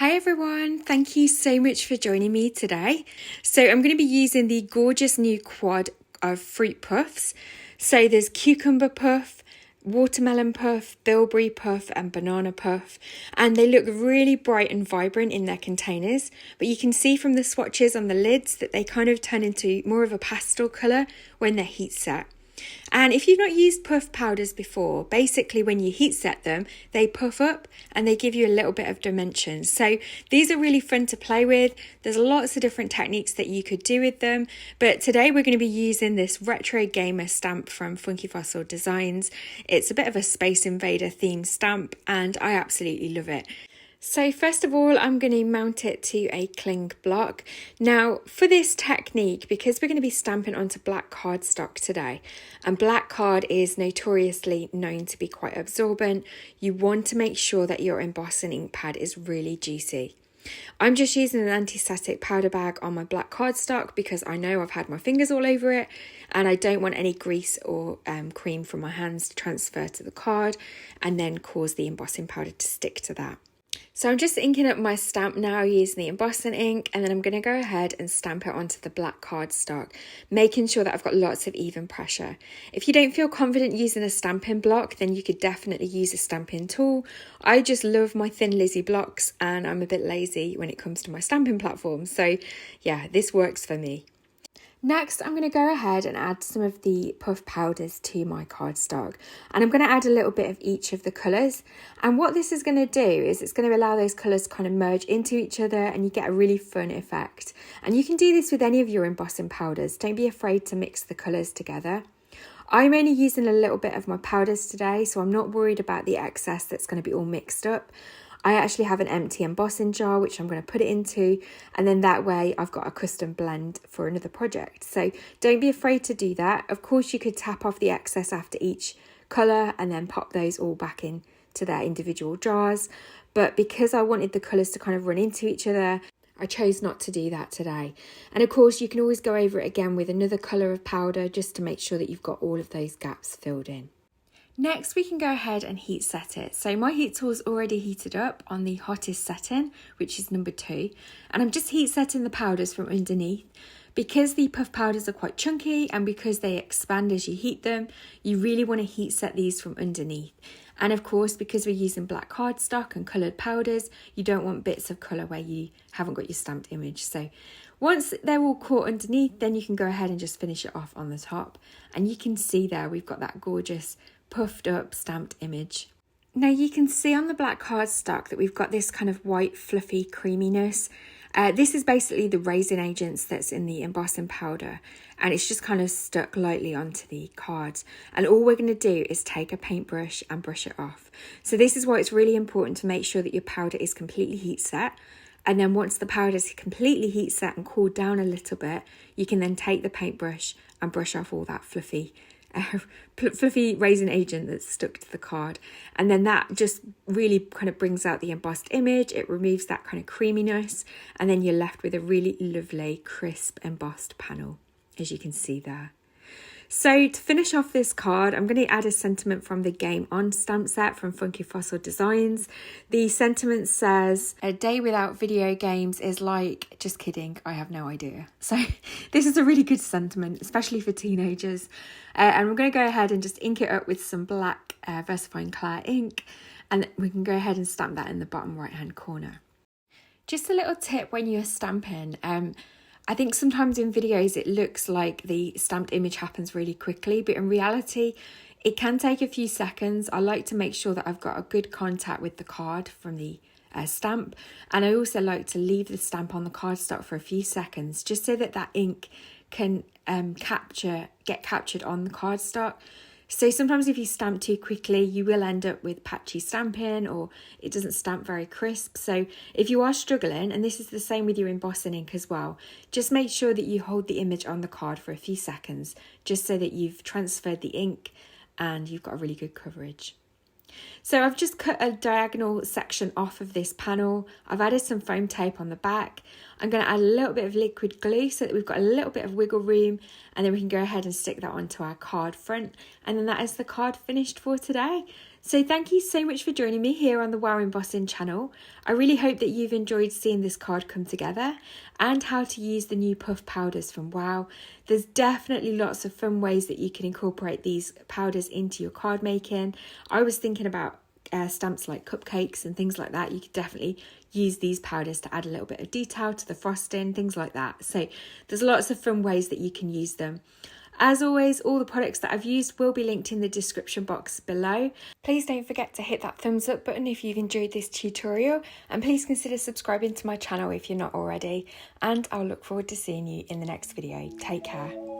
Hi everyone, thank you so much for joining me today. So I'm going to be using the gorgeous new quad of fruit puffs. So there's cucumber puff, watermelon puff, bilberry puff and banana puff, and they look really bright and vibrant in their containers, but you can see from the swatches on the lids that they kind of turn into more of a pastel colour when they're heat set. And if you've not used puff powders before, basically when you heat set them, they puff up and they give you a little bit of dimension. So these are really fun to play with. There's lots of different techniques that you could do with them. But today we're going to be using this retro gamer stamp from Funky Fossil Designs. It's a bit of a Space Invader themed stamp and I absolutely love it. So first of all, I'm going to mount it to a cling block. Now for this technique, because we're going to be stamping onto black cardstock today, and black card is notoriously known to be quite absorbent, you want to make sure that your embossing ink pad is really juicy. I'm just using an anti-static powder bag on my black cardstock because I know I've had my fingers all over it and I don't want any grease or cream from my hands to transfer to the card and then cause the embossing powder to stick to that. So I'm just inking up my stamp now using the embossing ink, and then I'm going to go ahead and stamp it onto the black cardstock, making sure that I've got lots of even pressure. If you don't feel confident using a stamping block, then you could definitely use a stamping tool. I just love my Thin Lizzy blocks and I'm a bit lazy when it comes to my stamping platform. So yeah, this works for me. Next, I'm going to go ahead and add some of the puff powders to my cardstock, and I'm going to add a little bit of each of the colours. And what this is going to do is it's going to allow those colours to kind of merge into each other and you get a really fun effect. And you can do this with any of your embossing powders. Don't be afraid to mix the colours together. I'm only using a little bit of my powders today, so I'm not worried about the excess that's going to be all mixed up. I actually have an empty embossing jar which I'm going to put it into, and then that way I've got a custom blend for another project. So don't be afraid to do that. Of course you could tap off the excess after each colour and then pop those all back into their individual jars, but because I wanted the colours to kind of run into each other, I chose not to do that today. And of course you can always go over it again with another colour of powder just to make sure that you've got all of those gaps filled in. Next, we can go ahead and heat set it. So my heat tool is already heated up on the hottest setting, which is number 2. And I'm just heat setting the powders from underneath. Because the puff powders are quite chunky and because they expand as you heat them, you really want to heat set these from underneath. And of course, because we're using black cardstock and coloured powders, you don't want bits of colour where you haven't got your stamped image. So once they're all caught underneath, then you can go ahead and just finish it off on the top. And you can see there, we've got that gorgeous puffed up stamped image. Now you can see on the black cardstock that we've got this kind of white fluffy creaminess. This is basically the raising agents that's in the embossing powder, and it's just kind of stuck lightly onto the cards. And all we're going to do is take a paintbrush and brush it off. So this is why it's really important to make sure that your powder is completely heat set. And then once the powder is completely heat set and cooled down a little bit, you can then take the paintbrush and brush off all that fluffy raising agent that's stuck to the card, and then that just really kind of brings out the embossed image. It removes that kind of creaminess, and then you're left with a really lovely crisp embossed panel, as you can see there. So to finish off this card, I'm going to add a sentiment from the Game On stamp set from Funky Fossil Designs. The sentiment says, "A day without video games is like," just kidding, I have no idea. So this is a really good sentiment, especially for teenagers. And we're going to go ahead and just ink it up with some black VersaFine Clair ink, and we can go ahead and stamp that in the bottom right hand corner. Just a little tip when you're stamping, I think sometimes in videos it looks like the stamped image happens really quickly, but in reality it can take a few seconds. I like to make sure that I've got a good contact with the card from the stamp, and I also like to leave the stamp on the cardstock for a few seconds just so that that ink can get captured on the cardstock. So sometimes if you stamp too quickly, you will end up with patchy stamping or it doesn't stamp very crisp. So if you are struggling, and this is the same with your embossing ink as well, just make sure that you hold the image on the card for a few seconds, just so that you've transferred the ink and you've got a really good coverage. So I've just cut a diagonal section off of this panel. I've added some foam tape on the back. I'm going to add a little bit of liquid glue so that we've got a little bit of wiggle room, and then we can go ahead and stick that onto our card front. And then that is the card finished for today. So thank you so much for joining me here on the WOW Embossing channel. I really hope that you've enjoyed seeing this card come together and how to use the new puff powders from WOW. There's definitely lots of fun ways that you can incorporate these powders into your card making. I was thinking about stamps like cupcakes and things like that. You could definitely use these powders to add a little bit of detail to the frosting, things like that. So there's lots of fun ways that you can use them. As always, all the products that I've used will be linked in the description box below. Please don't forget to hit that thumbs up button if you've enjoyed this tutorial, and please consider subscribing to my channel if you're not already, and I'll look forward to seeing you in the next video. Take care.